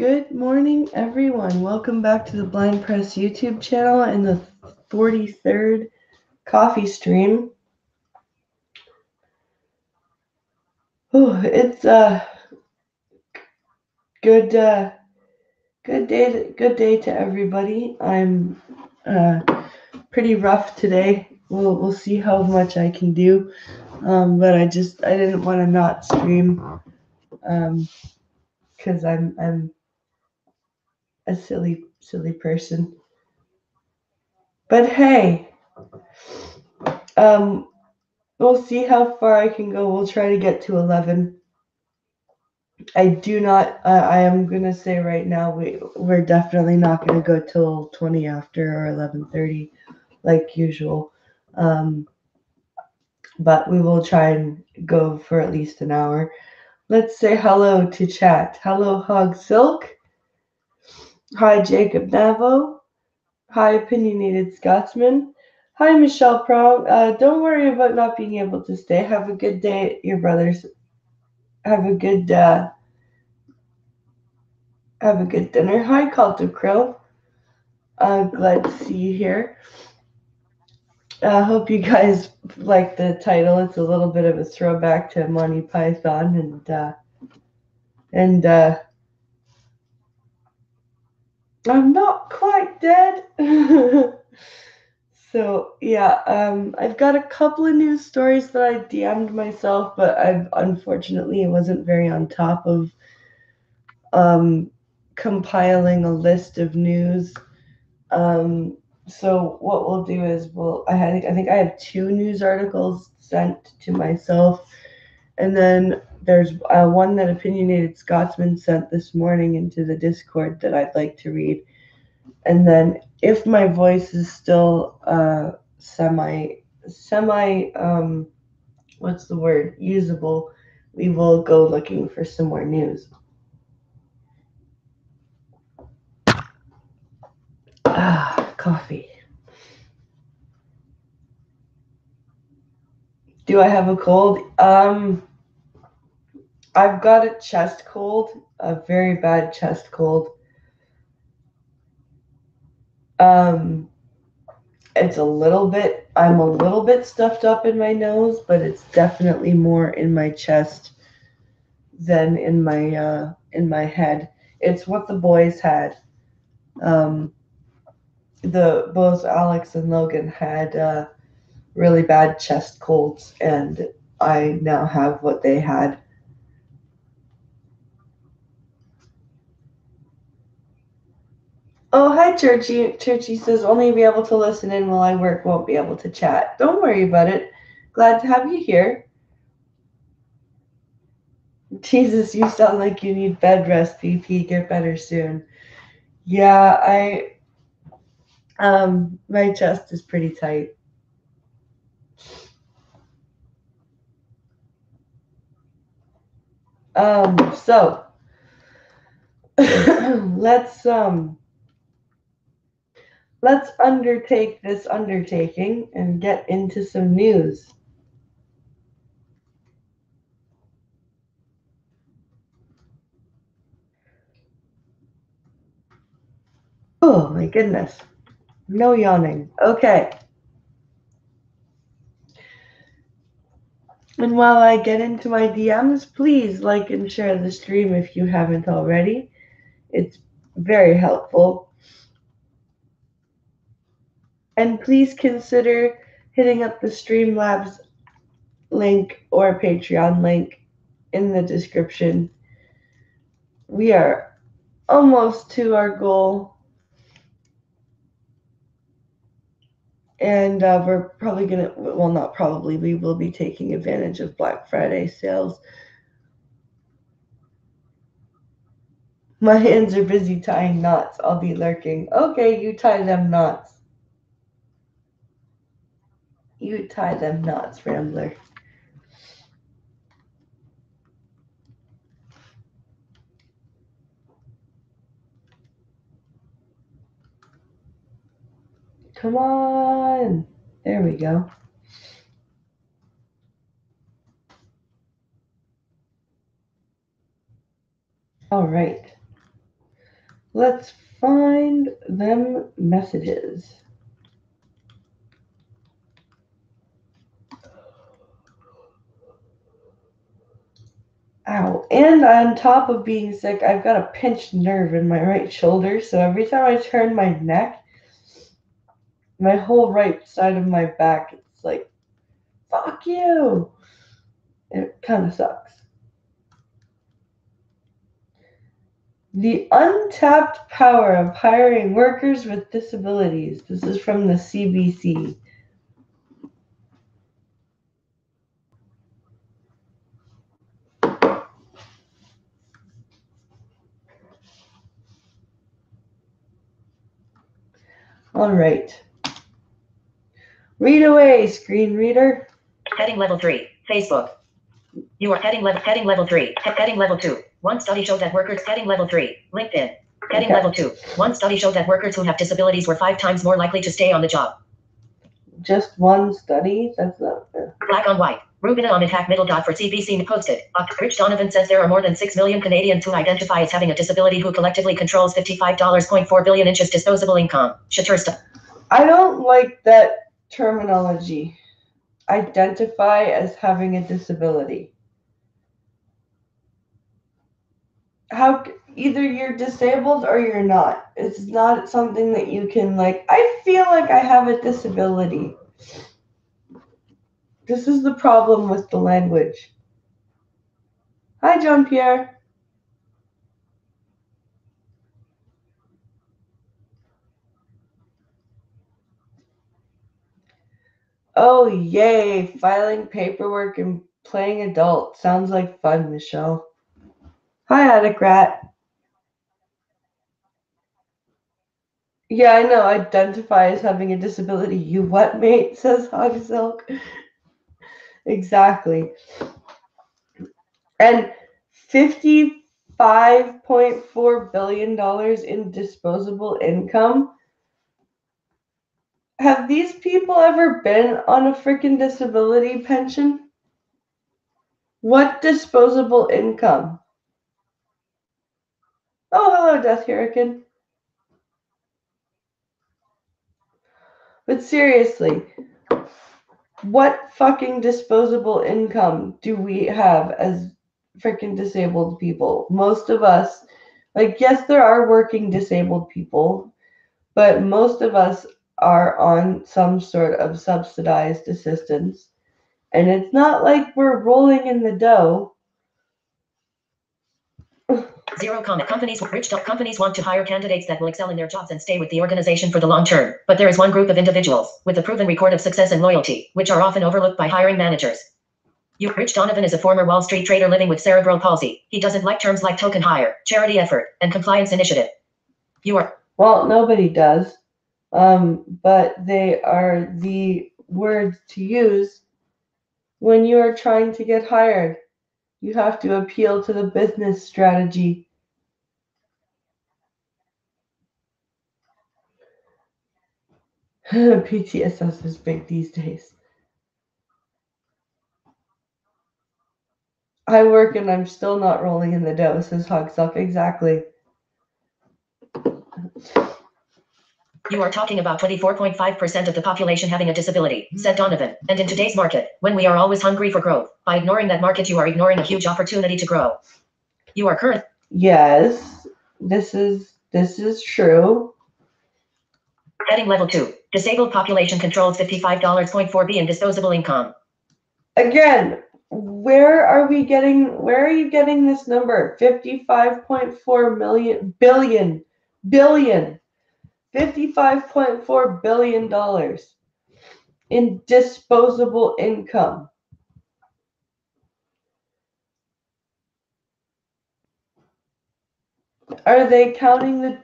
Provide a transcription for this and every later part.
Good morning, everyone. Welcome back to the Blind Press YouTube channel and the 43rd coffee stream. Oh, it's a good day to everybody. I'm pretty rough today. We'll see how much I can do. But I didn't want to not stream because I'm a silly person. But hey, we'll see how far I can go. We'll try to get to 11. I do not. I am gonna say right now we're definitely not gonna go till 20 after or 11:30, like usual. But we will try and go for at least an hour. Let's say hello to chat. Hello, Hog Silk. Hi, Jacob Navo. Hi, Opinionated Scotsman. Hi, Michelle Prong. Don't worry about not being able to stay. Have a good day, your brothers. Have a good dinner. Hi, Cult of Krill. Glad to see you here. I hope you guys like the title. It's a little bit of a throwback to Monty Python, and I'm not quite dead. So yeah, I've got a couple of news stories that I DM'd myself, but I've unfortunately wasn't very on top of compiling a list of news. So what we'll do is I think I have 2 news articles sent to myself, and then there's one that Opinionated Scotsman sent this morning into the Discord that I'd like to read. And then if my voice is still semi what's the word, usable, we will go looking for some more news. Coffee. Do I have a cold? I've got a chest cold, a very bad chest cold. It's I'm a little bit stuffed up in my nose, but it's definitely more in my chest than in my head. It's what the boys had. Both Alex and Logan had really bad chest colds, and I now have what they had. Oh, hi, Churchy. Churchy says only be able to listen in while I work, won't be able to chat. Don't worry about it. Glad to have you here. Jesus, you sound like you need bed rest, VP. Get better soon. Yeah, my chest is pretty tight. So let's undertake this undertaking and get into some news. Oh my goodness. No yawning. Okay. And while I get into my DMs, please like and share the stream if you haven't already. It's very helpful. And please consider hitting up the Streamlabs link or Patreon link in the description. We are almost to our goal. And we're probably not probably, we will be taking advantage of Black Friday sales. My hands are busy tying knots. I'll be lurking. Okay, you tie them knots. You tie them knots, Rambler. Come on. There we go. All right. Let's find them messages. Ow. And on top of being sick, I've got a pinched nerve in my right shoulder, so every time I turn my neck, my whole right side of my back, it's like, fuck you. It kind of sucks. The untapped power of hiring workers with disabilities. This is from the CBC. All right. Read away, screen reader. Heading level 3, Facebook. You are heading level 3, heading level 2. One study showed that workers heading level 3, LinkedIn. Heading level 2. One study showed that workers who have disabilities were 5 times more likely to stay on the job. Just one study? That's not fair. Black on white. Rubina Ahmed Hack middle dot for CBC posted. Rich Donovan says there are more than 6 million Canadians who identify as having a disability who collectively controls $55.4 billion in disposable income. Shatursta. I don't like that terminology. Identify as having a disability. How either you're disabled or you're not. It's not something that you can like, I feel like I have a disability. This is the problem with the language. Hi, John Pierre. Oh, yay. Filing paperwork and playing adult. Sounds like fun, Michelle. Hi, Adicrat. Yeah, I know. Identify as having a disability. You what, mate? Says Hog Silk. Exactly. And $55.4 billion in disposable income. Have these people ever been on a freaking disability pension? What disposable income? Oh, hello, Death Hurricane. But seriously, what fucking disposable income do we have as freaking disabled people? Most of us, like, yes, there are working disabled people, but most of us are on some sort of subsidized assistance. And it's not like we're rolling in the dough. Zero comment. Companies want to hire candidates that will excel in their jobs and stay with the organization for the long term. But there is one group of individuals with a proven record of success and loyalty, which are often overlooked by hiring managers. Rich Donovan is a former Wall Street trader living with cerebral palsy. He doesn't like terms like token hire, charity effort, and compliance initiative. Well, nobody does. But they are the words to use when you are trying to get hired. You have to appeal to the business strategy. PTSS is big these days. I work and I'm still not rolling in the dough, says Hogsuck. Exactly. You are talking about 24.5% of the population having a disability, said Donovan. And in today's market, when we are always hungry for growth, by ignoring that market, you are ignoring a huge opportunity to grow. You are current. Yes, this is true. Heading level 2. Disabled population controls $55.4 billion disposable income. Again, where are you getting this number? 55.4 billion. $55.4 billion in disposable income. Are they counting the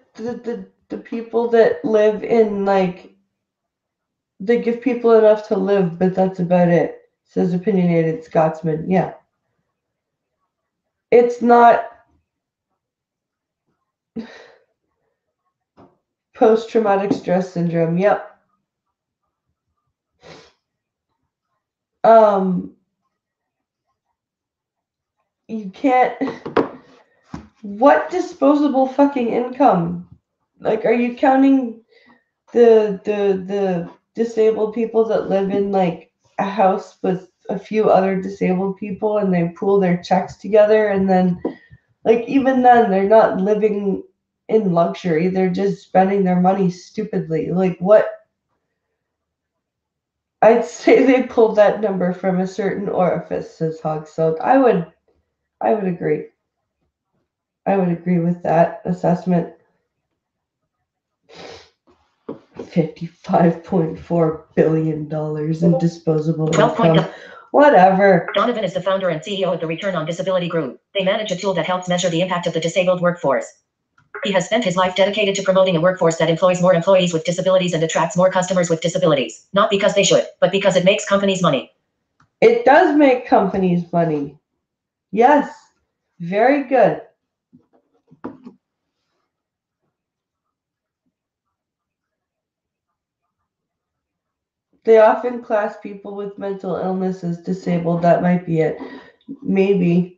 people that live in, like, they give people enough to live, but that's about it, says opinionated Scotsman. Yeah. It's not post-traumatic stress syndrome. Yep. You can't What disposable fucking income? Like, are you counting the disabled people that live in like a house with a few other disabled people and they pool their checks together, and then like even then they're not living in luxury, they're just spending their money stupidly. Like what? I'd say they pulled that number from a certain orifice, says Hog Silk. I would agree. I would agree with that assessment. $55.4 billion in disposable 12 income. Whatever. Donovan is the founder and CEO of the Return on Disability Group. They manage a tool that helps measure the impact of the disabled workforce. He has spent his life dedicated to promoting a workforce that employs more employees with disabilities and attracts more customers with disabilities. Not because they should, but because it makes companies money. It does make companies money. Yes. Very good. They often class people with mental illness as disabled. That might be it. Maybe.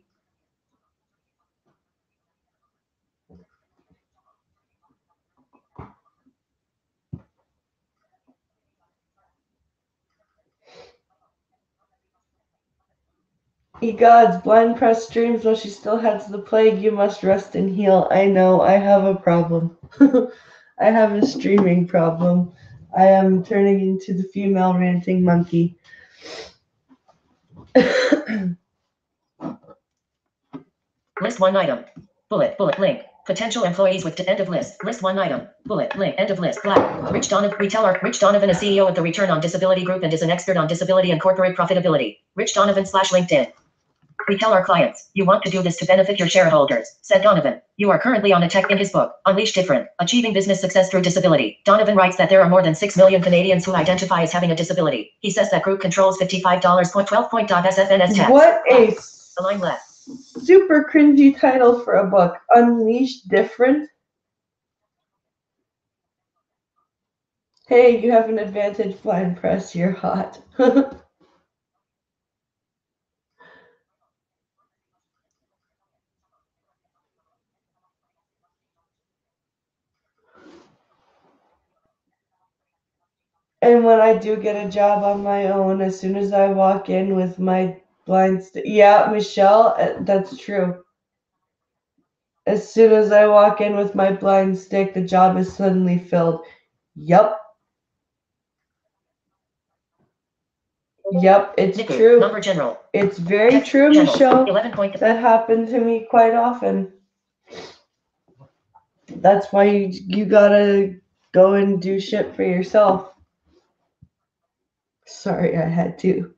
Egods, blind press streams while she still has the plague. You must rest and heal. I know, I have a problem. I have a streaming problem. I am turning into the female ranting monkey. List one item. Bullet link. Potential employees with end of list. List one item. Bullet link. End of list. Black. Rich Donovan is CEO of the Return on Disability Group and is an expert on disability and corporate profitability. Rich Donovan / LinkedIn. We tell our clients, you want to do this to benefit your shareholders, said Donovan. You are currently on a tech in his book, Unleash Different, Achieving Business Success Through Disability. Donovan writes that there are more than 6 million Canadians who identify as having a disability. He says that group controls $55.12.SFNS tax. What a Align left. Super cringy title for a book. Unleash Different. Hey, you have an advantage, blind press. You're hot. And when I do get a job on my own, as soon as I walk in with my yeah, Michelle, that's true. As soon as I walk in with my blind stick, the job is suddenly filled. Yup. Yep, it's true. Number general. It's very Text true, channels, Michelle. 11 That happened to me quite often. That's why you gotta go and do shit for yourself. Sorry, I had to.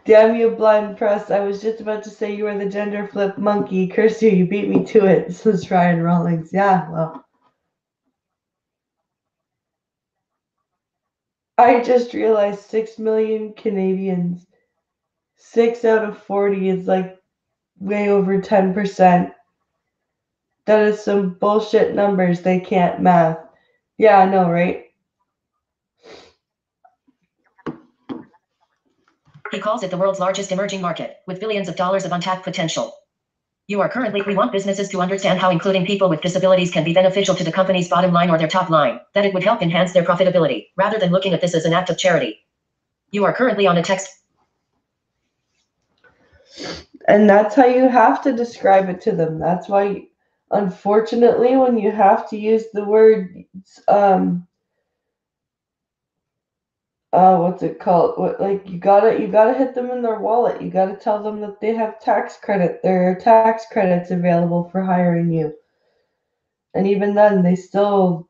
Damn you, blind press. I was just about to say you were the gender flip monkey. Curse you, you beat me to it, says Ryan Rawlings. Yeah, well. I just realized 6 million Canadians. 6 out of 40 is like way over 10%. That is some bullshit numbers they can't math. Yeah, I know, right? He calls it the world's largest emerging market, with billions of dollars of untapped potential. We want businesses to understand how including people with disabilities can be beneficial to the company's bottom line or their top line, that it would help enhance their profitability, rather than looking at this as an act of charity. You are currently on a text. And that's how you have to describe it to them. That's why, unfortunately, when you have to use the word, what's it called? Like you gotta hit them in their wallet. You gotta tell them that they have tax credit. There are tax credits available for hiring you. And even then, they still,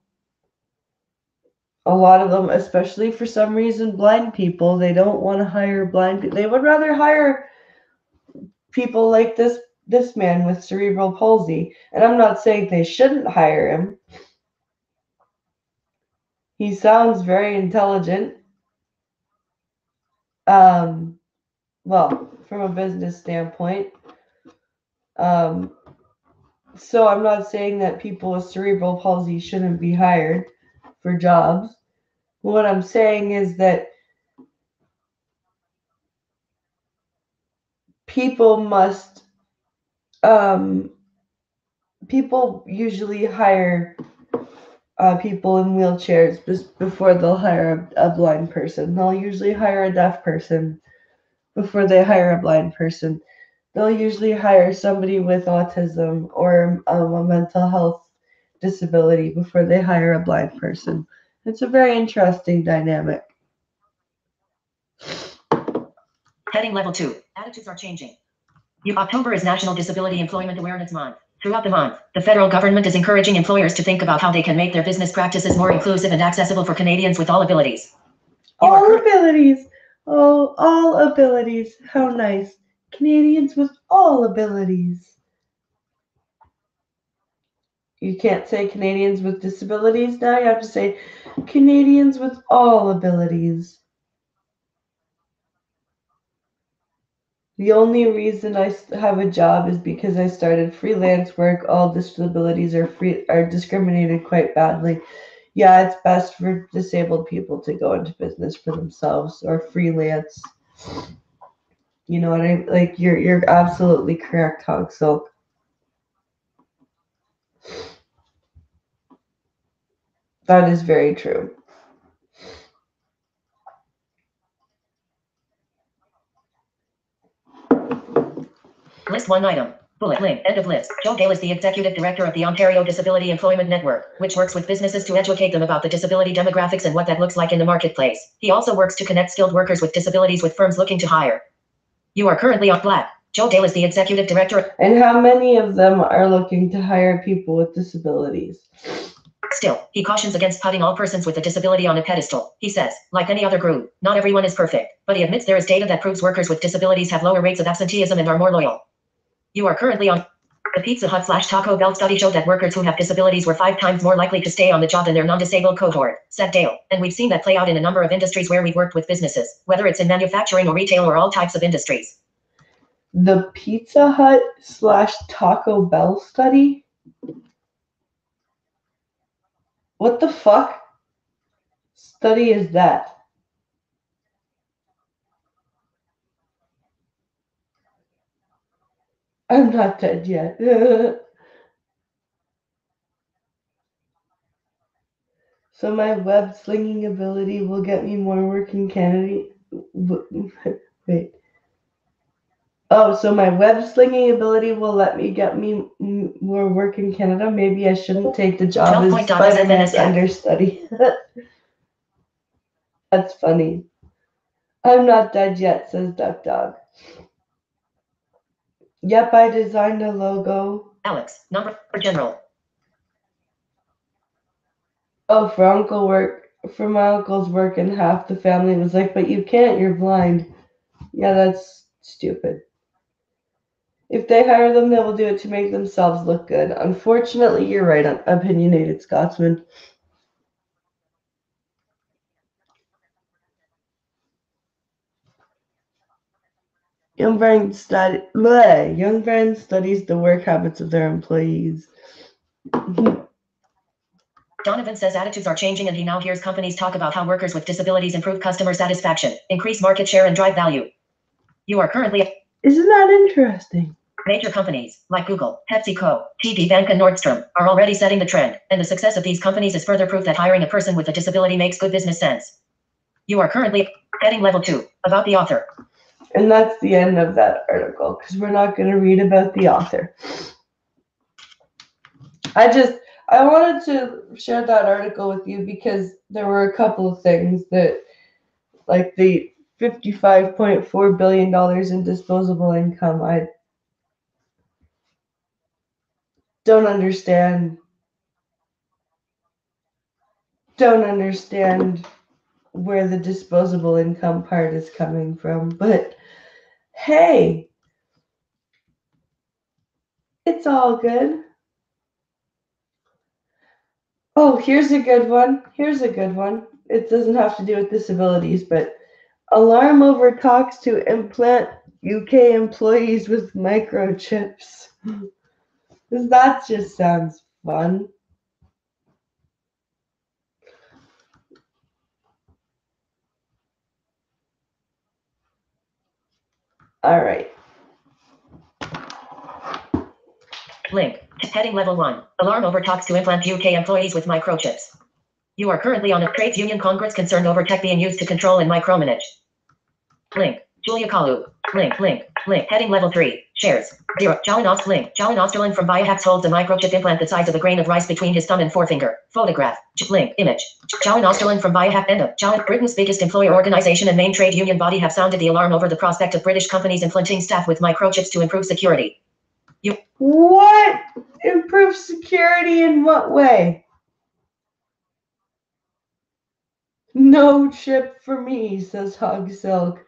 a lot of them, especially for some reason, blind people, they don't want to hire blind people. They would rather hire people like this man with cerebral palsy. And I'm not saying they shouldn't hire him. He sounds very intelligent. Well, from a business standpoint. So I'm not saying that people with cerebral palsy shouldn't be hired for jobs. What I'm saying is that people must people usually hire people in wheelchairs before they'll hire a blind person. They'll usually hire a deaf person before they hire a blind person. They'll usually hire somebody with autism or a mental health disability before they hire a blind person. It's a very interesting dynamic. Heading level 2. Attitudes are changing. October is National Disability Employment Awareness Month. Throughout the month, the federal government is encouraging employers to think about how they can make their business practices more inclusive and accessible for Canadians with all abilities. All abilities. Oh, all abilities. How nice. Canadians with all abilities. You can't say Canadians with disabilities now. You have to say Canadians with all abilities. The only reason I have a job is because I started freelance work. All disabilities are discriminated quite badly. Yeah, it's best for disabled people to go into business for themselves or freelance. You know what I like? You're absolutely correct, Hog Silk. That is very true. List 1 item. Bullet link. End of list. Joe Dale is the Executive Director of the Ontario Disability Employment Network, which works with businesses to educate them about the disability demographics and what that looks like in the marketplace. He also works to connect skilled workers with disabilities with firms looking to hire. You are currently on Black. Joe Dale is the Executive Director. And how many of them are looking to hire people with disabilities? Still, he cautions against putting all persons with a disability on a pedestal. He says, like any other group, not everyone is perfect, but he admits there is data that proves workers with disabilities have lower rates of absenteeism and are more loyal. You are currently on. The Pizza Hut / Taco Bell study showed that workers who have disabilities were 5 times more likely to stay on the job than their non-disabled cohort, said Dale. And we've seen that play out in a number of industries where we've worked with businesses, whether it's in manufacturing or retail or all types of industries. The Pizza Hut / Taco Bell study? What the fuck study is that? I'm not dead yet. So my web slinging ability will get me more work in Canada. Wait. Oh, so my web slinging ability will let me get me more work in Canada. Maybe I shouldn't take the job as Spider-Man's understudy. That's funny. I'm not dead yet, says Duck Dog. Yep, I designed a logo. Alex, number for general. Oh, for my uncle's work, and half the family was like, but you can't, you're blind. Yeah, that's stupid. If they hire them, they will do it to make themselves look good. Unfortunately, you're right, opinionated Scotsman. Young Brand studies the work habits of their employees. Donovan says attitudes are changing and he now hears companies talk about how workers with disabilities improve customer satisfaction, increase market share, and drive value. You are currently. Isn't that interesting? Major companies like Google, PepsiCo, TD Bank, and Nordstrom are already setting the trend, and the success of these companies is further proof that hiring a person with a disability makes good business sense. You are currently heading level 2, about the author. And that's the end of that article, because we're not going to read about the author. I wanted to share that article with you because there were a couple of things that, like the $55.4 billion in disposable income, I don't understand where the disposable income part is coming from. But hey, it's all good. Oh, here's a good one. It doesn't have to do with disabilities, but alarm over talks to implant UK employees with microchips. That just sounds fun. All right. Link. Heading level 1. Alarm over talks to implant UK employees with microchips. You are currently on a trades union congress concerned over tech being used to control and micromanage. Link. Julia Kalu. Link. Heading level 3. Shares. 0. Link. Jalin Osterlin from Biohacks holds a microchip implant the size of a grain of rice between his thumb and forefinger. Photograph. Link. Image. Jalin Osterlin from Biohack. End of. Jalin, Britain's biggest employer organization and main trade union body, have sounded the alarm over the prospect of British companies implanting staff with microchips to improve security. What? Improve security in what way? No chip for me, says Hog Silk.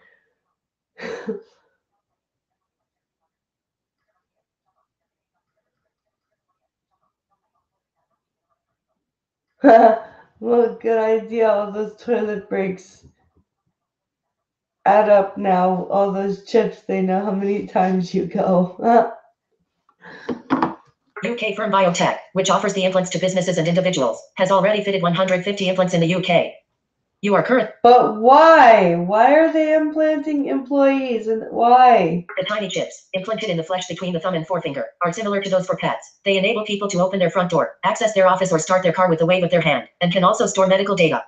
Well, good idea. All those toilet breaks add up now. All those chips, they know how many times you go. UK firm Biotech, which offers the implants to businesses and individuals, has already fitted 150 implants in the UK. You are current. But why? Why are they implanting employees, and why? The tiny chips, implanted in the flesh between the thumb and forefinger, are similar to those for pets. They enable people to open their front door, access their office, or start their car with the wave of their hand, and can also store medical data.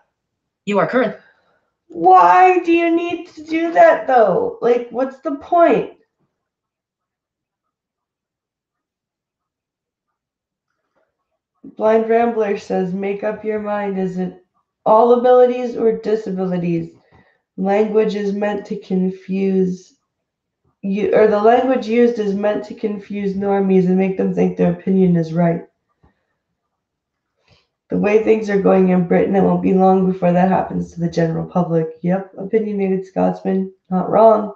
You are current. Why do you need to do that, though? Like, what's the point? Blind Rambler says, make up your mind. Is it all abilities or disabilities? Language is meant to confuse you, or the language used is meant to confuse normies and make them think their opinion is right. The way things are going in Britain, it won't be long before that happens to the general public. Yep, opinionated Scotsman, not wrong.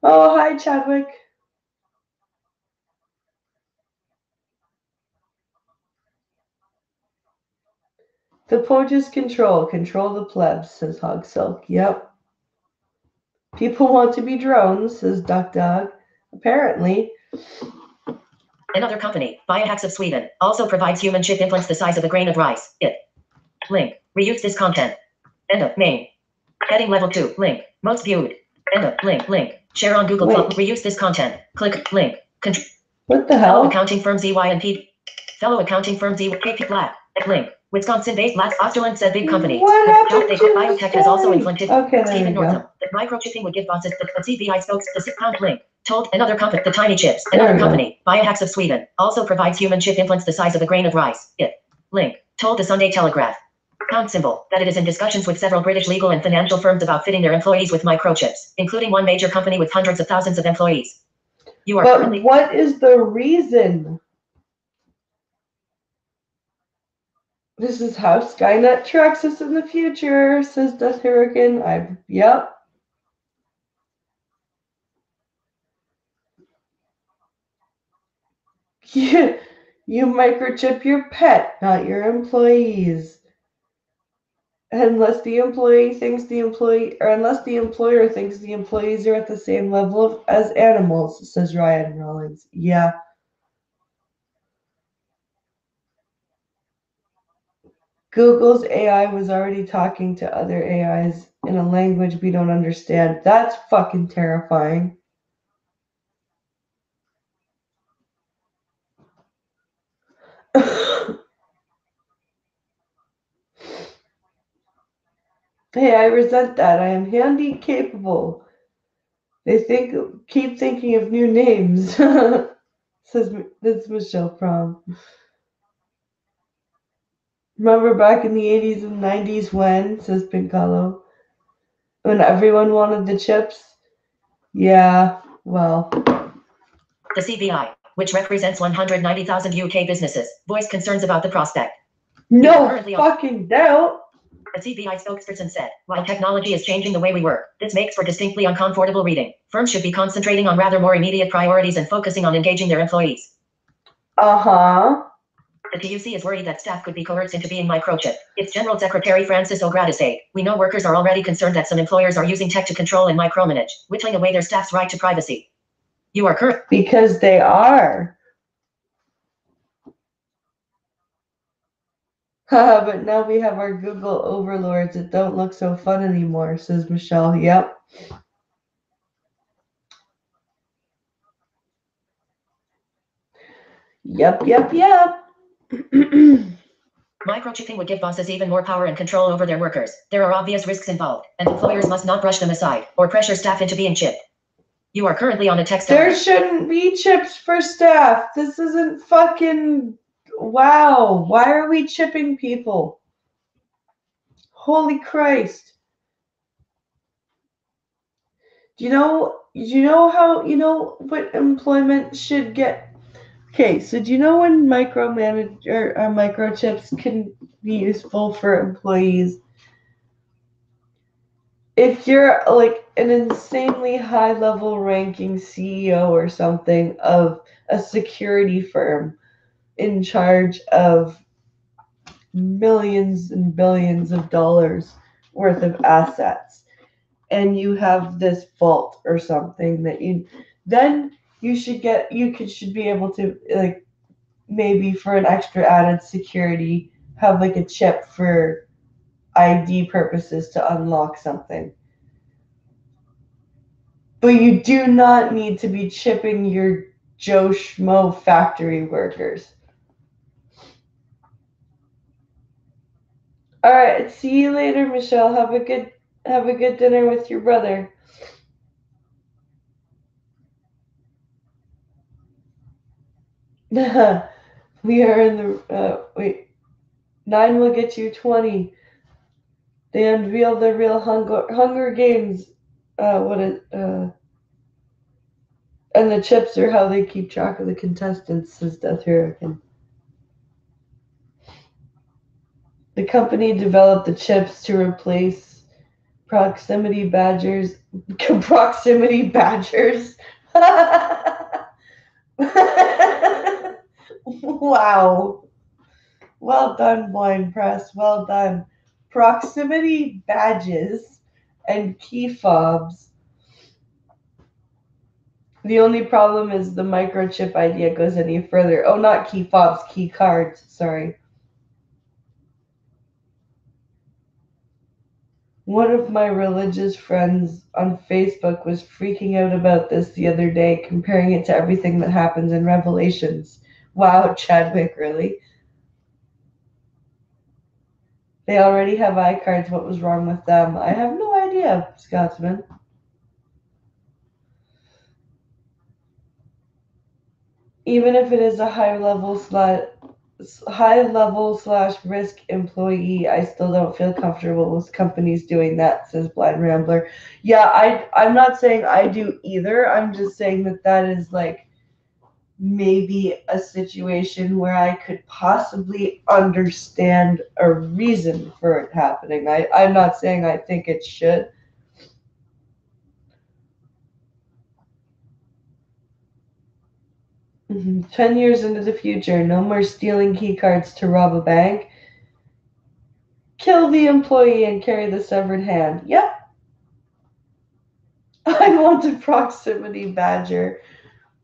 Oh, hi, Chadwick. The point is control. Control the plebs, says Hog Silk. Yep. People want to be drones, says Duck Dog. Apparently. Another company, Biohacks of Sweden, also provides human chip implants the size of a grain of rice. Link. Reuse this content. End of. Main. Heading level 2. Link. Most viewed. End of. Link. Share on Google. Reuse this content. Click. Link. What the hell? Fellow accounting firm ZY&P. Fellow accounting firm ZYP Black. Link. Wisconsin-based Last Osterland said big company. What happened to Biotech has also implanted. Okay, there Stephen we go. Northam. That microchipping would give bosses the CBI spokes the £6 link. Told another company, the tiny chips. Another company, Biohacks of Sweden, also provides human chip implants the size of a grain of rice. Link. Told the Sunday Telegraph. Pound symbol. That it is in discussions with several British legal and financial firms about fitting their employees with microchips, including one major company with hundreds of thousands of employees. You are currently. What is the reason? This is how Skynet tracks us in the future, says Death Hurricane. Yep. You microchip your pet, not your employees. Unless the employee thinks the employee, or unless the employer thinks the employees are at the same level as animals, says Ryan Rollins. Yeah. Google's AI was already talking to other AIs in a language we don't understand. That's fucking terrifying. Hey, I resent that. I am handy capable. They keep thinking of new names. Says this Michelle Prom. Remember back in the 80s and 90s when, says Pincalo, when everyone wanted the chips? Yeah, well. The CBI, which represents 190,000 UK businesses, voiced concerns about the prospect. No fucking doubt. A CBI spokesperson said, while technology is changing the way we work, this makes for distinctly uncomfortable reading. Firms should be concentrating on rather more immediate priorities and focusing on engaging their employees. Uh-huh. The TUC is worried that staff could be coerced into being microchipped. Its General Secretary Francis O'Grady said, we know workers are already concerned that some employers are using tech to control and micromanage, whittling away their staff's right to privacy. You are correct. Because they are. But now we have our Google overlords that don't look so fun anymore, says Michelle. Yep. Yep. Microchipping would give bosses even more power and control over their workers. There are obvious risks involved, and employers must not brush them aside or pressure staff into being chipped. You are currently on a text. There shouldn't be chips for staff. This isn't fucking... Wow. Why are we chipping people? Holy Christ. Do you know what employment should get? Okay, so do you know when microchips can be useful for employees? If you're like an insanely high level ranking CEO or something of a security firm in charge of millions and billions of dollars worth of assets, and you have this vault or something that you should be able to, like, maybe for an extra added security, have like a chip for ID purposes to unlock something. But you do not need to be chipping your Joe Schmo factory workers. All right, see you later, Michelle. Have a good dinner with your brother. We are in the wait. 9 will get you 20. They unveiled the real Hunger Games. And the chips are how they keep track of the contestants, says Death Hurricane. The company developed the chips to replace proximity badgers. Proximity badgers. Wow. Well done, Blind Press. Well done. Proximity badges and key fobs. The only problem is the microchip idea goes any further. Oh, not key fobs, key cards. Sorry. One of my religious friends on Facebook was freaking out about this the other day, comparing it to everything that happens in Revelations. Wow, Chadwick, really? They already have iCards. What was wrong with them? I have no idea, Scotsman. Even if it is a high level / risk employee, I still don't feel comfortable with companies doing that, says Blind Rambler. Yeah, I'm not saying I do either. I'm just saying that is like maybe a situation where I could possibly understand a reason for it happening. I'm not saying I think it should. Mm-hmm. 10 years into the future, no more stealing key cards to rob a bank. Kill the employee and carry the severed hand. Yep. I want a proximity badger.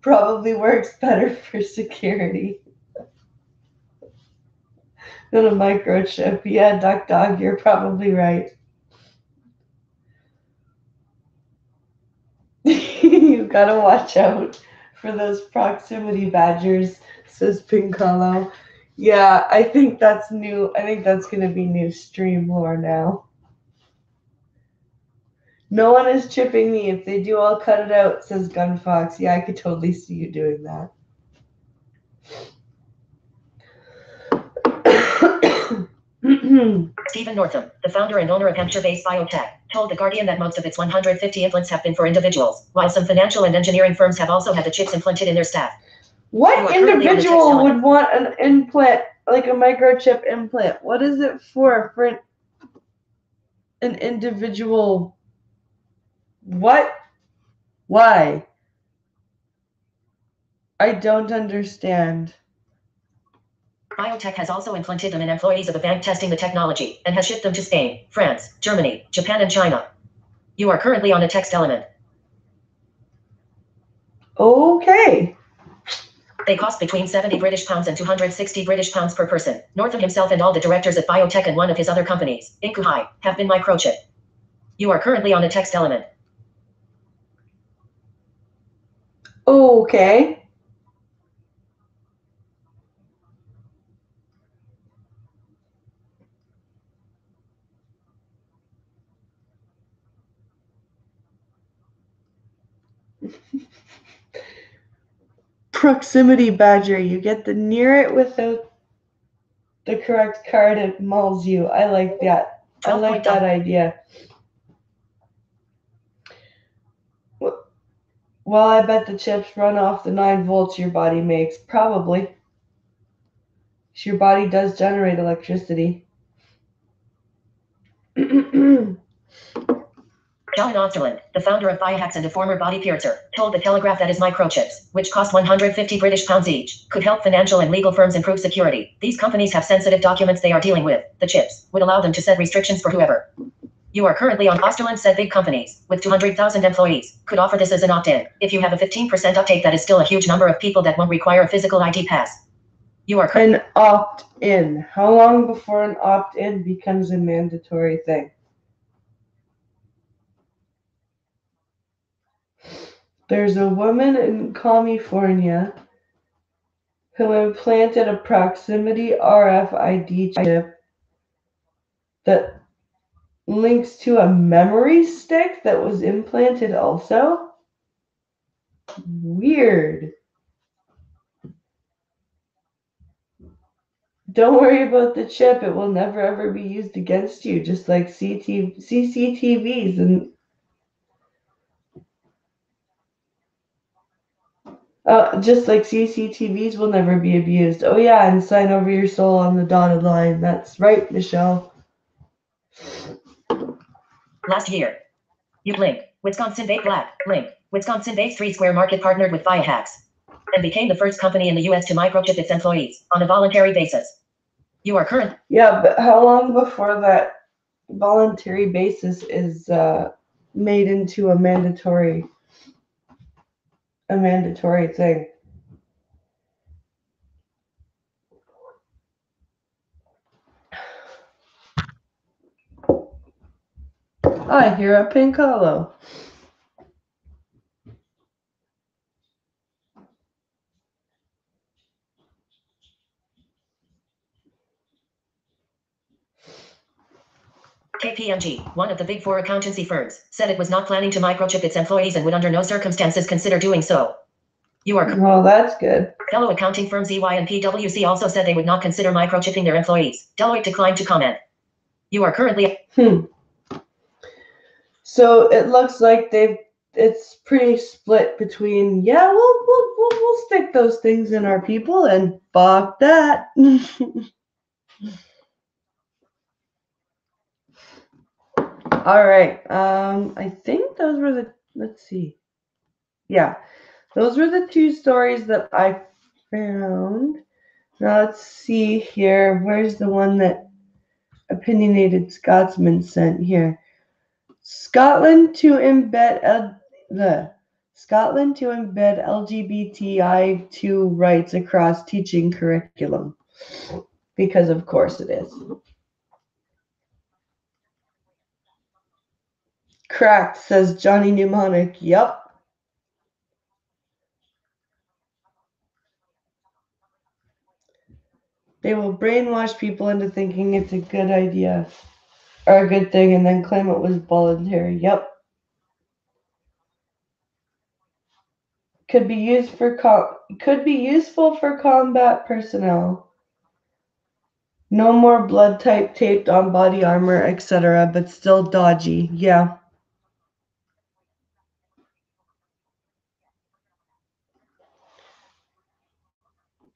Probably works better for security than a microchip. Yeah, Duck Dog, you're probably right. You gotta watch out for those proximity badgers, says Pinkalo. Yeah, I think that's new. I think that's gonna be new stream lore now. No one is chipping me. If they do, I'll cut it out, says Gunfox. Yeah, I could totally see you doing that. Stephen Northam, the founder and owner of Hampshire-based biotech, told The Guardian that most of its 150 implants have been for individuals, while some financial and engineering firms have also had the chips implanted in their staff. What individual would want an implant, like a microchip implant? What is it for? For an individual? What? Why? I don't understand. Biotech has also implanted them in employees of a bank testing the technology and has shipped them to Spain, France, Germany, Japan, and China. You are currently on a text element. Okay. They cost between 70 British pounds and 260 British pounds per person. Northam himself and all the directors at Biotech and one of his other companies, Inkuhai, have been microchipped. You are currently on a text element. Okay. Proximity badger. You get the near it without the correct card, it mauls you. I like that. I like that idea. Well, I bet the chips run off the 9 volts your body makes. Probably. Your body does generate electricity. John Osterland, the founder of Biohacks and a former body piercer, told The Telegraph that his microchips, which cost 150 British pounds each, could help financial and legal firms improve security. These companies have sensitive documents they are dealing with. The chips would allow them to set restrictions for whoever. You are currently on. Osterland said big companies, with 200,000 employees, could offer this as an opt-in. If you have a 15% uptake, that is still a huge number of people that won't require a physical ID pass. You are an opt-in. How long before an opt-in becomes a mandatory thing? There's a woman in California who implanted a proximity RFID chip that links to a memory stick that was implanted also. Weird. Don't worry about the chip. It will never ever be used against you, just like CCTVs and just like CCTVs will never be abused. Oh yeah, and sign over your soul on the dotted line. That's right, Michelle. Last year, Link, Wisconsin-based Link, Wisconsin-based 3 Square Market partnered with Biohacks and became the first company in the U.S. to microchip its employees on a voluntary basis. You are current. Yeah, but how long before that voluntary basis is made into a mandatory thing? I hear a pink hollow. KPMG, one of the big 4 accountancy firms, said it was not planning to microchip its employees and would under no circumstances consider doing so. You are. Well, that's good. Fellow accounting firms EY and PwC also said they would not consider microchipping their employees. Deloitte declined to comment. You are currently. So it looks like it's pretty split between, yeah, we'll stick those things in our people and fuck that. All right. I think those were the, let's see. Yeah, those were the 2 stories that I found. Now let's see here. Where's the one that Opinionated Scotsman sent here? Scotland to embed LGBTI2 rights across teaching curriculum. Because of course it is. Cracked, says Johnny Mnemonic. Yup. They will brainwash people into thinking it's a good idea or a good thing and then claim it was voluntary. Yep. Could be useful for combat personnel. No more blood type taped on body armor, etc., but still dodgy. Yeah.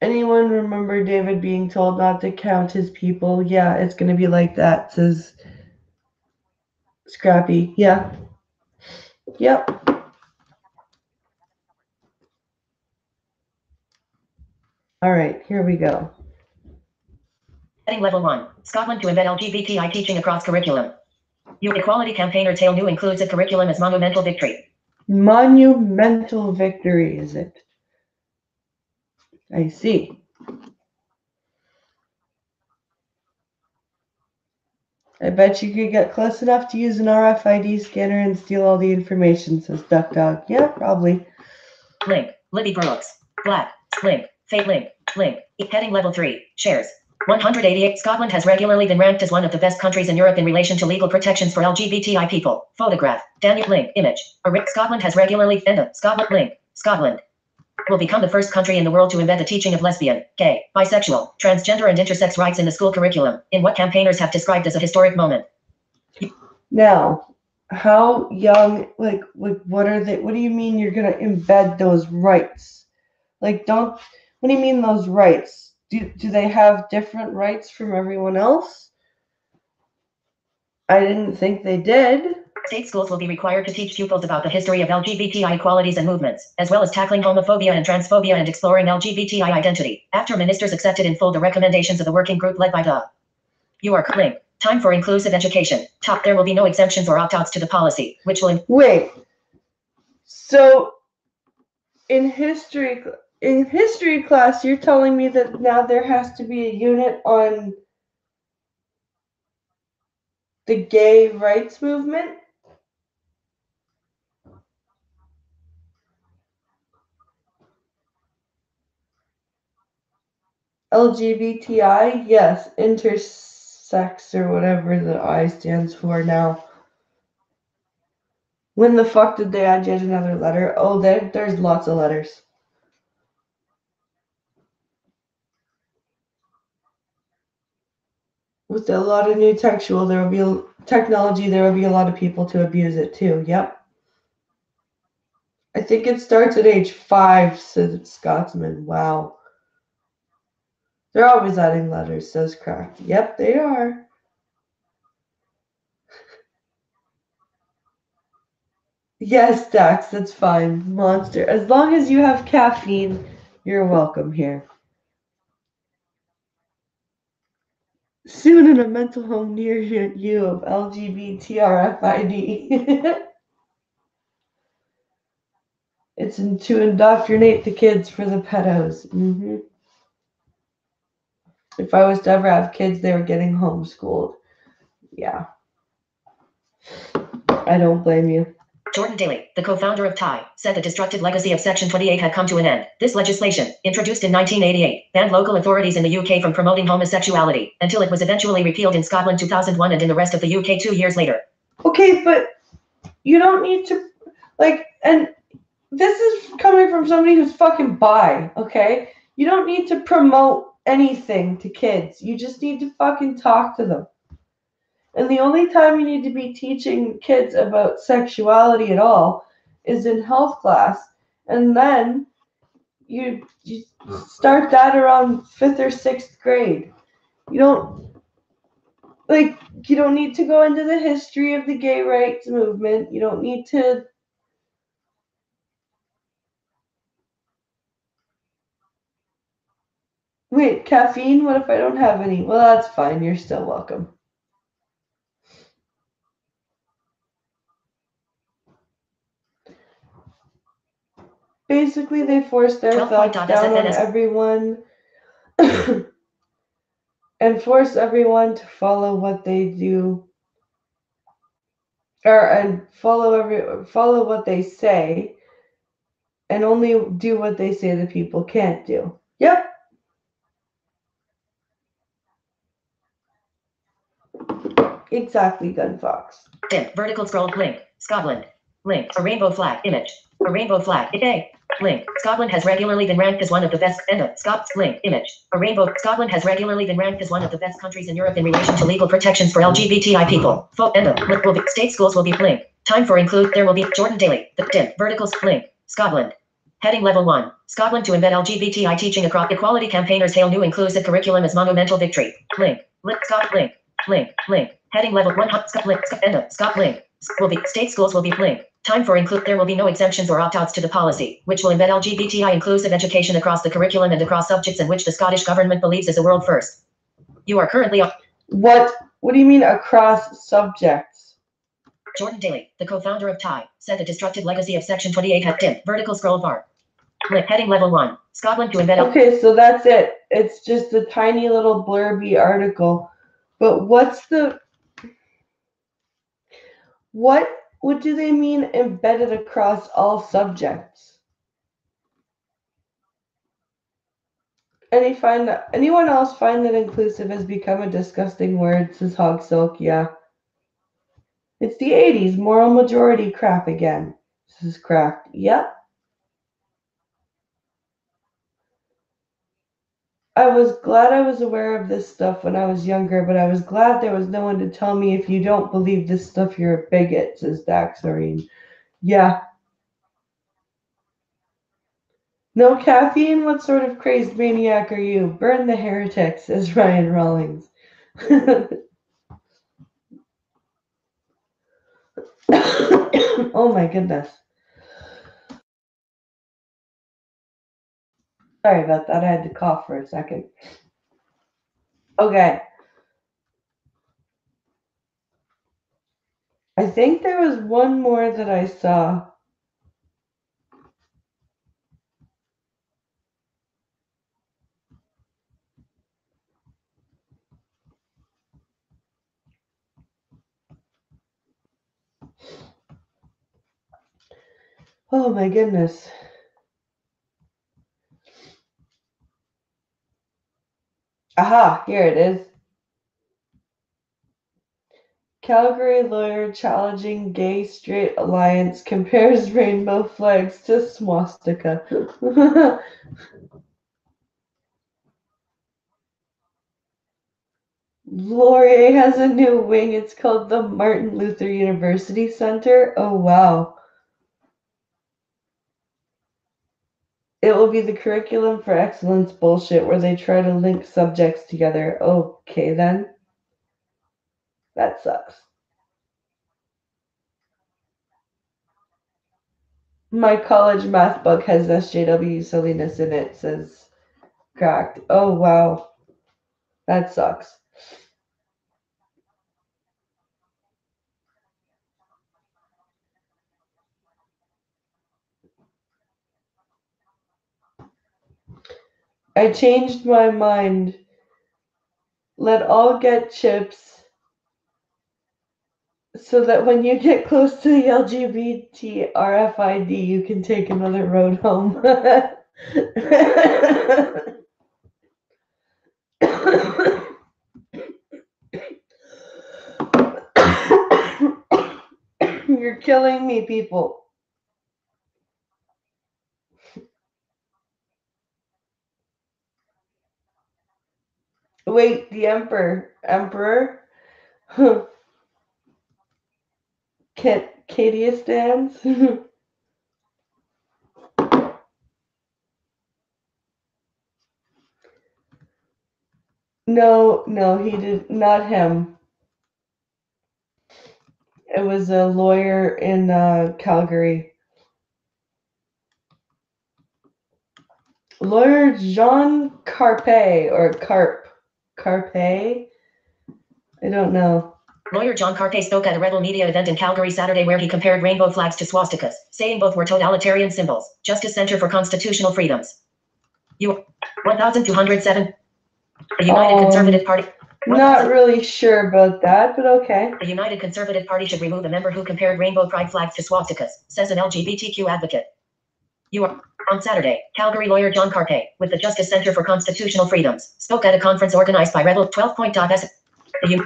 Anyone remember David being told not to count his people? Yeah, it's going to be like that, says Scrappy. Yeah. Yep. All right, here we go. Heading level 1. Scotland to embed LGBTI teaching across curriculum. Your equality campaigner Tail New includes a curriculum as monumental victory. Monumental victory, is it? I see. I bet you could get close enough to use an RFID scanner and steal all the information, says Duck Dog. Yeah, probably. Link. Libby Brooks. Black. Link. Fate Link. Link. Heading level 3. Shares. 188. Scotland has regularly been ranked as one of the best countries in Europe in relation to legal protections for LGBTI people. Photograph. Daniel link. Image. Scotland has regularly. Scotland link. Scotland will become the first country in the world to embed the teaching of lesbian, gay, bisexual, transgender, and intersex rights in the school curriculum, in what campaigners have described as a historic moment. Now, how young, like what are they, what do you mean you're going to embed those rights? Like, what do you mean those rights? Do they have different rights from everyone else? I didn't think they did. State schools will be required to teach pupils about the history of LGBTI equalities and movements, as well as tackling homophobia and transphobia and exploring LGBTI identity, after ministers accepted in full the recommendations of the working group led by the link. Time for inclusive education. There will be no exemptions or opt-outs to the policy, which will... Wait. So, in history class, you're telling me that now there has to be a unit on the gay rights movement? LGBTI? Yes, intersex or whatever the I stands for now. When the fuck did they add yet another letter? Oh, there's lots of letters. With a lot of new technology, there will be a lot of people to abuse it too. Yep. I think it starts at age 5, says Scotsman. Wow. They're always adding letters, says Crack. Yep, they are. Yes, Dax, that's fine. Monster. As long as you have caffeine, you're welcome here. Soon in a mental home near you of LGBTRFID. It's to indoctrinate the kids for the pedos. Mm-hmm. If I was to ever have kids, they were getting homeschooled. Yeah. I don't blame you. Jordan Daly, the co-founder of TIE, said the destructive legacy of Section 28 had come to an end. This legislation, introduced in 1988, banned local authorities in the UK from promoting homosexuality, until it was eventually repealed in Scotland 2001 and in the rest of the UK 2 years later. Okay, but you don't need to, and this is coming from somebody who's fucking bi, okay? You don't need to promote anything to kids. You just need to fucking talk to them. And the only time you need to be teaching kids about sexuality at all is in health class. And then you start that around 5th or 6th grade. You don't need to go into the history of the gay rights movement. You don't need to. Wait, caffeine? What if I don't have any? Well, that's fine. You're still welcome. Basically, they force their thoughts down on everyone and force everyone to follow what they do, and follow what they say, and only do what they say the people can't do. Yep. Exactly, Gunfox. Vertical scroll link. Scotland. Link. A rainbow flag image. A rainbow flag. Link. Scotland has regularly been ranked as one of the best. Scots link image. A rainbow. Scotland has regularly been ranked as one of the best countries in Europe in relation to legal protections for LGBTI people. State schools will be link. Time for include. There will be Jordan Daly. The vertical link. Scotland. Heading level 1. Scotland to embed LGBTI teaching across equality campaigners hail new inclusive curriculum as monumental victory. Link. Scott link. Link. Heading level 1. Scott link. Scott link. State schools will be link. Time for include. There will be no exemptions or opt-outs to the policy, which will embed LGBTI inclusive education across the curriculum and across subjects in which the Scottish government believes is a world first. You are currently on. What do you mean across subjects? Jordan Daly, the co-founder of TIE, said the destructive legacy of Section 28 had vertical scroll bar. Heading level 1. Scotland to embed. Okay, so that's it. It's just a tiny little blurby article. But what do they mean embedded across all subjects? Anyone else find that inclusive has become a disgusting word? Says Hog Silk. Yeah. It's the 80s, moral majority crap again. Says Cracked. Yep. I was glad I was aware of this stuff when I was younger, but I was glad there was no one to tell me if you don't believe this stuff, you're a bigot, says Daxarine. Yeah. No caffeine? What sort of crazed maniac are you? Burn the heretics, says Ryan Rawlings. Oh my goodness. Sorry about that. I had to cough for a second. Okay. I think there was one more that I saw. Oh my goodness. Aha, here it is. Calgary lawyer challenging gay straight alliance compares rainbow flags to swastika. Laurier has a new wing. It's called the Martin Luther University Center. Oh, wow. It will be the curriculum for excellence bullshit where they try to link subjects together. Okay, then. That sucks. My college math book has SJW silliness in it, says Cracked. Oh, wow. That sucks. I changed my mind. Let all get chips so that when you get close to the LGBT RFID, you can take another road home. You're killing me, people. Wait, the emperor? Katia stands? No, he did not him. It was a lawyer in Calgary. Lawyer Jean Carpe or Carpe? I don't know. Lawyer John Carpe spoke at a Rebel Media event in Calgary Saturday where he compared rainbow flags to swastikas, saying both were totalitarian symbols. Justice Center for Constitutional Freedoms. 1,207. The United Conservative Party. Not really sure about that, but okay. The United Conservative Party should remove a member who compared rainbow pride flags to swastikas, says an LGBTQ advocate. On Saturday, Calgary lawyer John Carpe, with the Justice Center for Constitutional Freedoms, spoke at a conference organized by Rebel 12.s.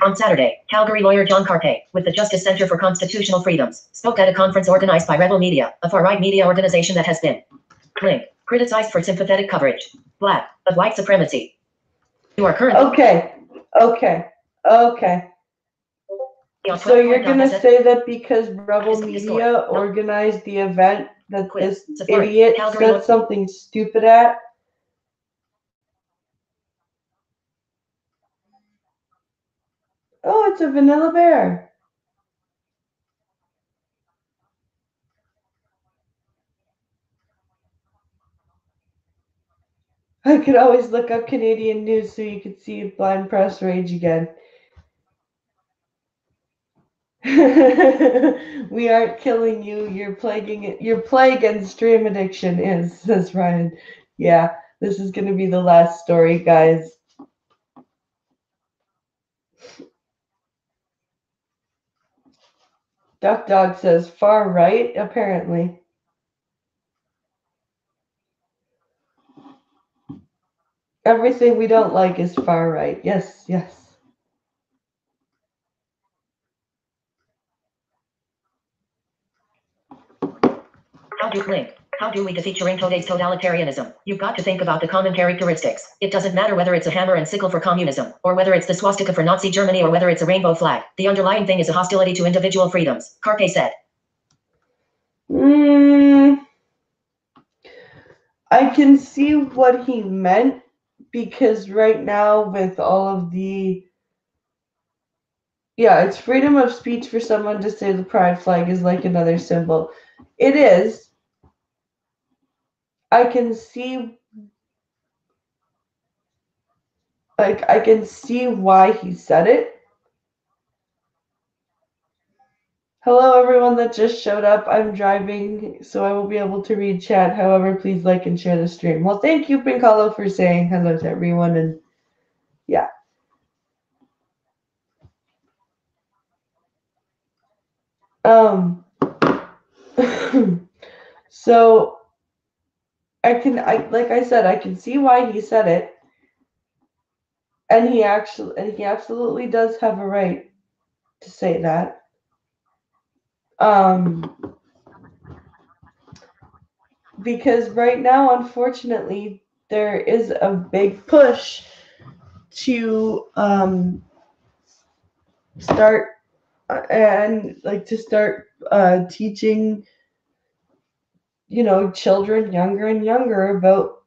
On Saturday, Calgary lawyer John Carpe, with the Justice Center for Constitutional Freedoms, spoke at a conference organized by Rebel Media, a far-right media organization that has been criticized for sympathetic coverage of white supremacy. You are currently Okay. So you're gonna say that because Rebel Media organized the event that this idiot said something stupid at? Oh, it's a vanilla bear. I could always look up Canadian news so you could see blind press rage again. We aren't killing you. You're plaguing it. Your plague and stream addiction is, says Ryan. Yeah, this is going to be the last story, guys. Duck Dog says far right, apparently. Everything we don't like is far right. Yes, yes. How do we defeat today's totalitarianism? You've got to think about the common characteristics. It doesn't matter whether it's a hammer and sickle for communism, or whether it's the swastika for Nazi Germany, or whether it's a rainbow flag. The underlying thing is a hostility to individual freedoms, Carpe said. I can see what he meant, because right now with all of the... Yeah, it's freedom of speech for someone to say the pride flag is like another symbol. It is. I can see why he said it. Hello everyone that just showed up. I'm driving, so I won't be able to read chat. However, please like and share the stream. Well, thank you, Pinkalo, for saying hello to everyone, and yeah. So like I said, I can see why he said it. And he absolutely does have a right to say that. Because right now, unfortunately, there is a big push to start teaching, children younger and younger about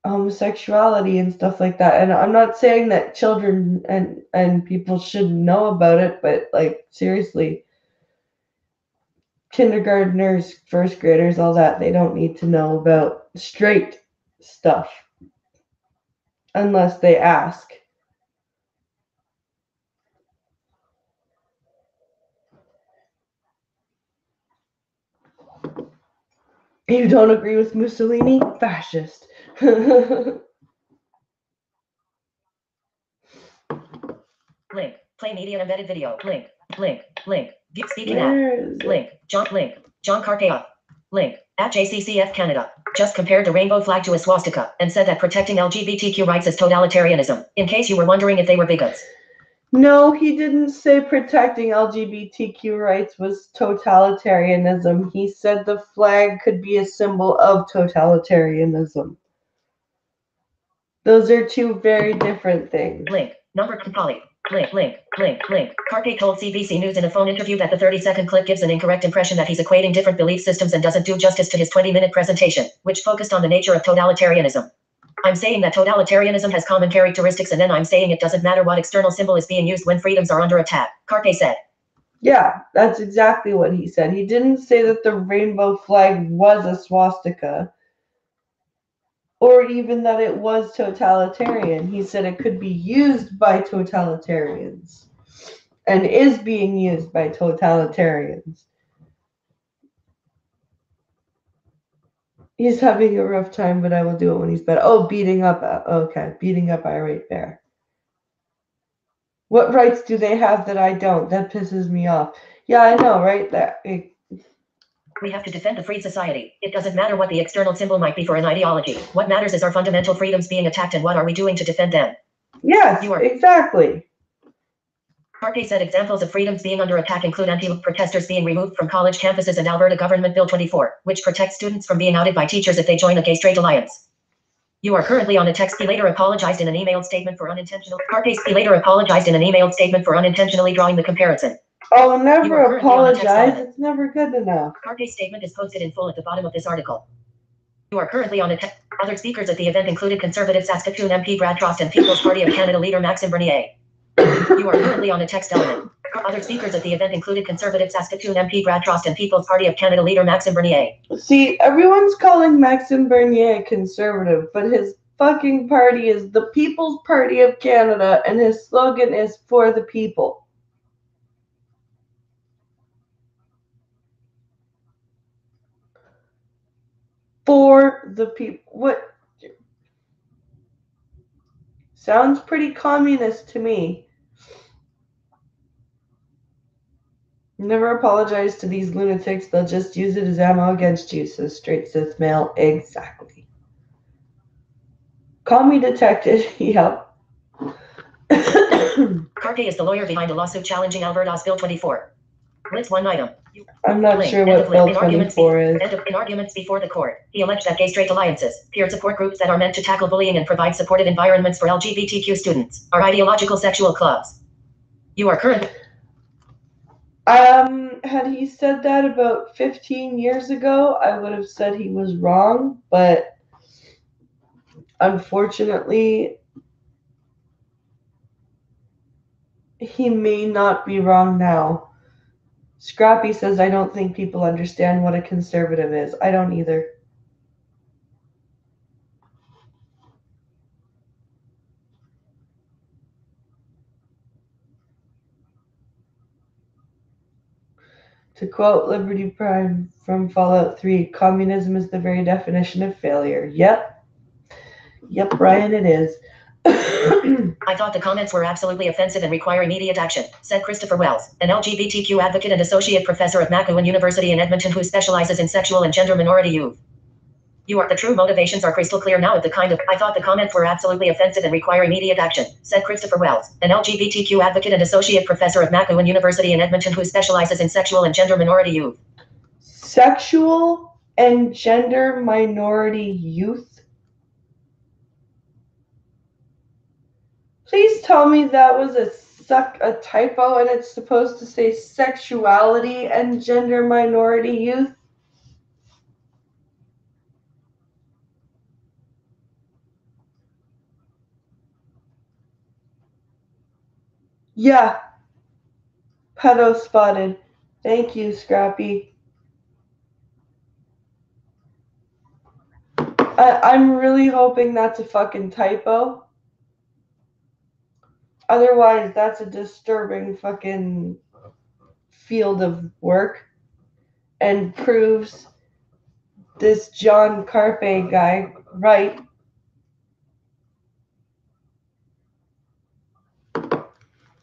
homosexuality and stuff like that. And I'm not saying that children and people shouldn't know about it, but like seriously, kindergartners, first graders, all that, they don't need to know about straight stuff unless they ask. You don't agree with Mussolini? Fascist. Link. Play media embedded video. Link. Speaking at. Link. John Carpea. Link. At JCCF Canada. Just compared the rainbow flag to a swastika and said that protecting LGBTQ rights is totalitarianism, in case you were wondering if they were bigots. No, he didn't say protecting LGBTQ rights was totalitarianism. He said the flag could be a symbol of totalitarianism. Those are two very different things. Link. Number Polly. Link. Carpe told CBC News in a phone interview that the 30-second clip gives an incorrect impression that he's equating different belief systems and doesn't do justice to his 20-minute presentation, which focused on the nature of totalitarianism. I'm saying that totalitarianism has common characteristics, and then I'm saying it doesn't matter what external symbol is being used when freedoms are under attack, Carpe said. Yeah, that's exactly what he said. He didn't say that the rainbow flag was a swastika, or even that it was totalitarian. He said it could be used by totalitarians and is being used by totalitarians. He's having a rough time, but I will do it when he's better. Oh, beating up. Okay, beating up irate bear. What rights do they have that I don't? That pisses me off. Yeah, I know, right? We have to defend the free society. It doesn't matter what the external symbol might be for an ideology. What matters is our fundamental freedoms being attacked, and what are we doing to defend them? Yes, exactly. Carpe said examples of freedoms being under attack include anti-protesters being removed from college campuses and Alberta Government Bill 24, which protects students from being outed by teachers if they join a gay-straight alliance. You are currently on a text. He later apologized in an emailed statement for unintentionally drawing the comparison. Oh, never apologize. It's never good enough. Carpe's statement is posted in full at the bottom of this article. You are currently on a text. Other speakers at the event included Conservative Saskatoon MP Brad Frost and People's Party of Canada leader Maxime Bernier. You are currently on a text element. Other speakers at the event included Conservative Saskatoon MP Brad Frost and People's Party of Canada leader Maxime Bernier. See, everyone's calling Maxime Bernier conservative, but his fucking party is the People's Party of Canada, and his slogan is for the people. For the people. What? Sounds pretty communist to me. Never apologize to these lunatics. They'll just use it as ammo against you, says straight cis male. Exactly. Call me detected. Yep. Carpe is the lawyer behind a lawsuit challenging Alberta's Bill 24. List one item. I'm not Link. sure End what of Bill link. In arguments 24 is. in arguments before the court, he alleged that gay-straight alliances, peer support groups that are meant to tackle bullying and provide supportive environments for LGBTQ students, are ideological sexual clubs. You are current. Had he said that about 15 years ago, I would have said he was wrong, but unfortunately, he may not be wrong now. Scrappy says, I don't think people understand what a conservative is. I don't either. To quote Liberty Prime from Fallout 3, communism is the very definition of failure. Yep. Yep, Brian, it is. I thought the comments were absolutely offensive and require immediate action, said Christopher Wells, an LGBTQ advocate and associate professor at McEwen University in Edmonton who specializes in sexual and gender minority youth. The true motivations are crystal clear now of the kind of, I thought the comments were absolutely offensive and require immediate action, said Christopher Wells, an LGBTQ advocate and associate professor at McEwen University in Edmonton who specializes in sexual and gender minority youth. Sexual and gender minority youth? Please tell me that was a typo and it's supposed to say sexuality and gender minority youth? Yeah. Pedo spotted. Thank you, Scrappy. I'm really hoping that's a fucking typo. Otherwise, that's a disturbing fucking field of work and proves this John Carpe guy right.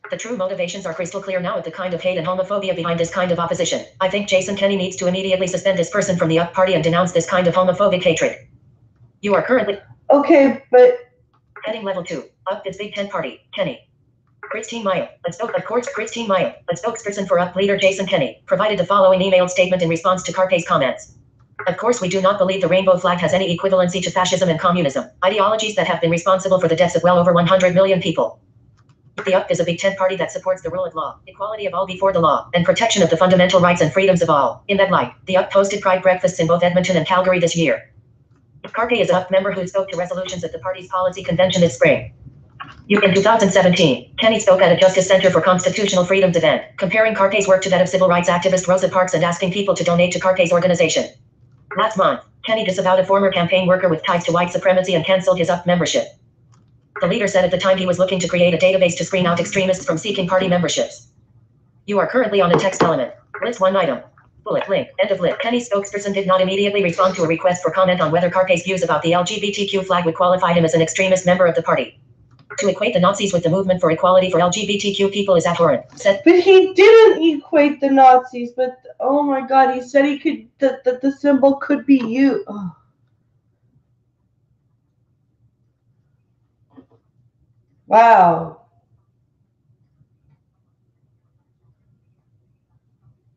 The true motivations are crystal clear now of the kind of hate and homophobia behind this kind of opposition. I think Jason Kenney needs to immediately suspend this person from the UP party and denounce this kind of homophobic hatred. You are currently... Okay, but... Heading level 2. UP is Big Tent Party. Kenny. Christine Maya, Christine Maya, a spokesperson for UP leader Jason Kenney, provided the following emailed statement in response to Carpe's comments. Of course, we do not believe the rainbow flag has any equivalency to fascism and communism, ideologies that have been responsible for the deaths of well over 100 million people. The UP is a Big Tent party that supports the rule of law, equality of all before the law, and protection of the fundamental rights and freedoms of all. In that light, the UP hosted Pride breakfasts in both Edmonton and Calgary this year. Carpe is a UP member who spoke to resolutions at the party's policy convention this spring. In 2017, Kenney spoke at a Justice Center for Constitutional Freedoms event, comparing Carpe's work to that of civil rights activist Rosa Parks and asking people to donate to Carpe's organization. Last month, Kenney disavowed a former campaign worker with ties to white supremacy and canceled his UP membership. The leader said at the time he was looking to create a database to screen out extremists from seeking party memberships. You are currently on a text element. List one item. Bullet link. End of link. Kenney's spokesperson did not immediately respond to a request for comment on whether Carpe's views about the LGBTQ flag would qualify him as an extremist member of the party. To equate the Nazis with the movement for equality for LGBTQ people is abhorrent. But he didn't equate the Nazis, but oh my god, he said he could, that the symbol could be you. Oh. Wow.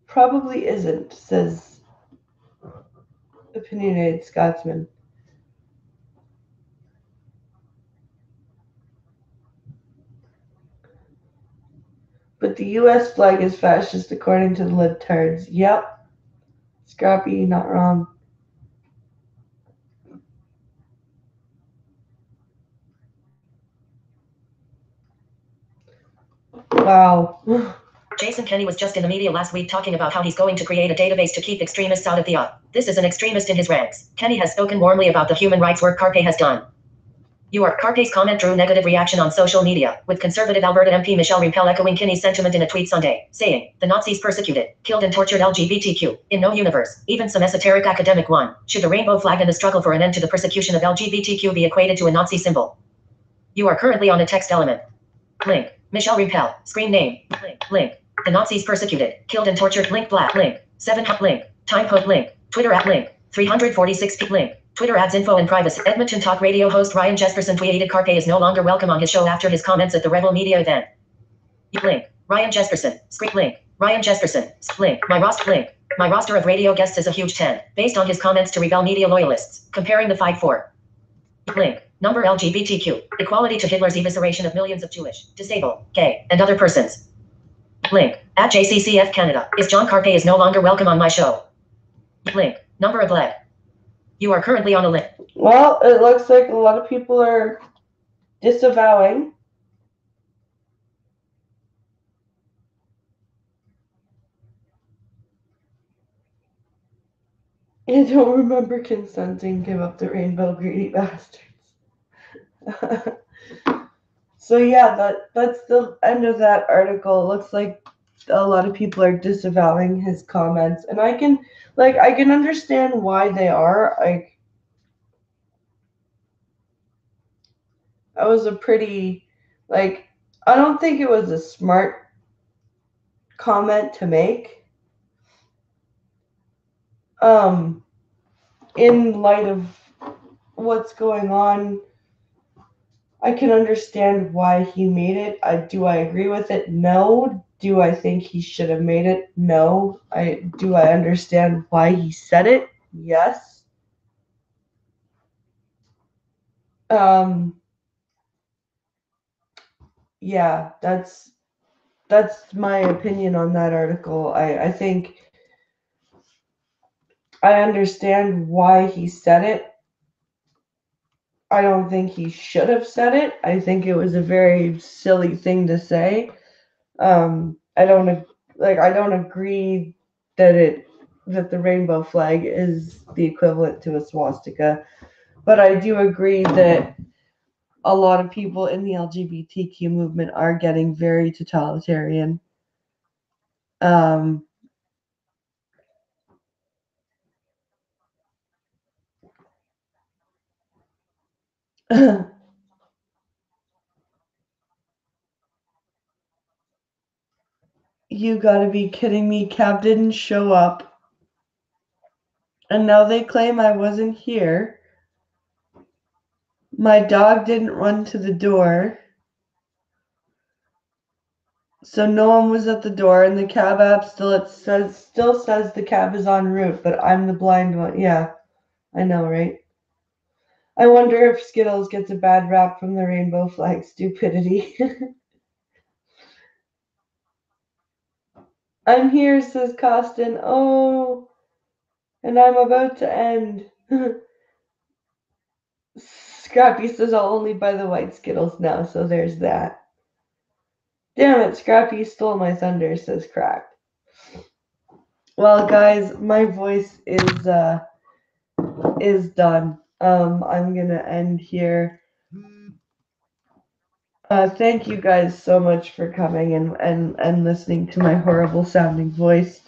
Probably isn't, says opinionated Scotsman. But the US flag is fascist according to the libtards. Yep. Scrappy, not wrong. Wow. Jason Kenney was just in the media last week talking about how he's going to create a database to keep extremists out of the UP. This is an extremist in his ranks. Kenney has spoken warmly about the human rights work Carpe has done. Carpe's comment drew negative reaction on social media, with conservative Alberta MP Michelle Rempel echoing Kenney's sentiment in a tweet Sunday, saying, "The Nazis persecuted, killed and tortured LGBTQ. In no universe, even some esoteric academic one, should the rainbow flag and the struggle for an end to the persecution of LGBTQ be equated to a Nazi symbol." You are currently on a text element. Link. Michelle Rempel. Screen name. Link. The Nazis persecuted, killed and tortured. Link black. Link. 7 link. Time code link. Twitter @ link. 346 link. Twitter ads info and privacy. Edmonton Talk Radio host Ryan Jesperson tweeted Carpe is no longer welcome on his show after his comments at the Rebel Media event. Link. Ryan Jesperson. Script link. Ryan Jesperson. Link. My roster link. My roster of radio guests is a huge 10, based on his comments to Rebel Media loyalists, comparing the 5-4. Link. Number LGBTQ. Equality to Hitler's evisceration of millions of Jewish, disabled, gay, and other persons. Link. At JCCF Canada. Is John Carpe is no longer welcome on my show. Link. Number of leg. You are currently on a link. Well, it looks like a lot of people are disavowing. I don't remember consenting. Give up the rainbow, greedy bastards. So yeah, that's the end of that article. It looks like a lot of people are disavowing his comments, and I can understand why they are. That was a pretty, I don't think it was a smart comment to make. In light of what's going on, I can understand why he made it. Do I agree with it? No. Do I think he should have made it? No. Do I understand why he said it? Yes. Yeah, that's my opinion on that article. I think I understand why he said it. I don't think he should have said it. I think it was a very silly thing to say. I don't agree that the rainbow flag is the equivalent to a swastika, but I do agree that a lot of people in the LGBTQ movement are getting very totalitarian. You gotta be kidding me. Cab didn't show up. And now they claim I wasn't here. My dog didn't run to the door. So no one was at the door, and the cab app still says the cab is en route, but I'm the blind one. Yeah, I know, right? I wonder if Skittles gets a bad rap from the rainbow flag stupidity. I'm here, says Costin. Oh, and I'm about to end. Scrappy says I'll only buy the white Skittles now, so there's that. Damn it, Scrappy stole my thunder, says Crack. Well, guys, my voice is done. I'm gonna end here. Thank you guys so much for coming and listening to my horrible sounding voice.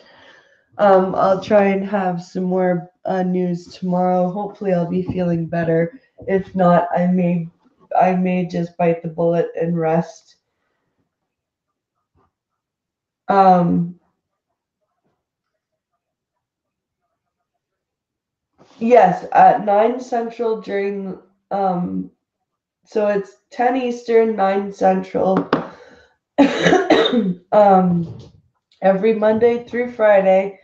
I'll try and have some more news tomorrow. Hopefully I'll be feeling better. If not, I may just bite the bullet and rest. Yes, at 9 Central during so it's 10 Eastern, 9 Central. Every Monday through Friday.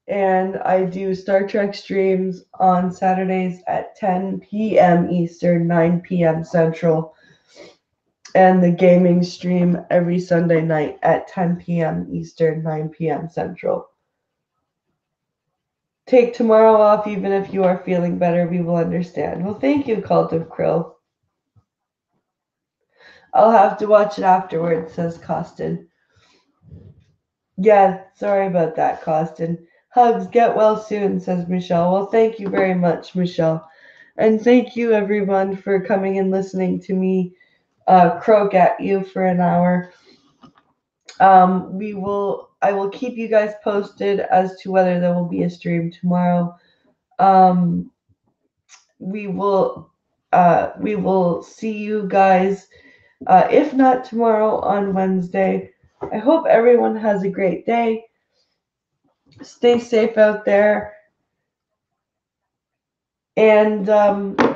And I do Star Trek streams on Saturdays at 10 p.m. Eastern, 9 p.m. Central. And the gaming stream every Sunday night at 10 p.m. Eastern, 9 p.m. Central. Take tomorrow off even if you are feeling better. We will understand. Well, thank you, Cult of Krill. I'll have to watch it afterwards, says Costin. Yeah, sorry about that, Costin. Hugs, get well soon, says Michelle. Well, thank you very much, Michelle. And thank you, everyone, for coming and listening to me croak at you for an hour. I will keep you guys posted as to whether there will be a stream tomorrow. We will see you guys, if not tomorrow, on Wednesday. I hope everyone has a great day. Stay safe out there. And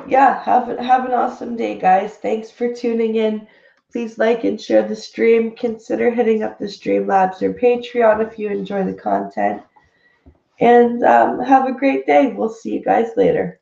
yeah, have an awesome day, guys. Thanks for tuning in. Please like and share the stream. Consider hitting up the Streamlabs or Patreon if you enjoy the content. And have a great day. We'll see you guys later.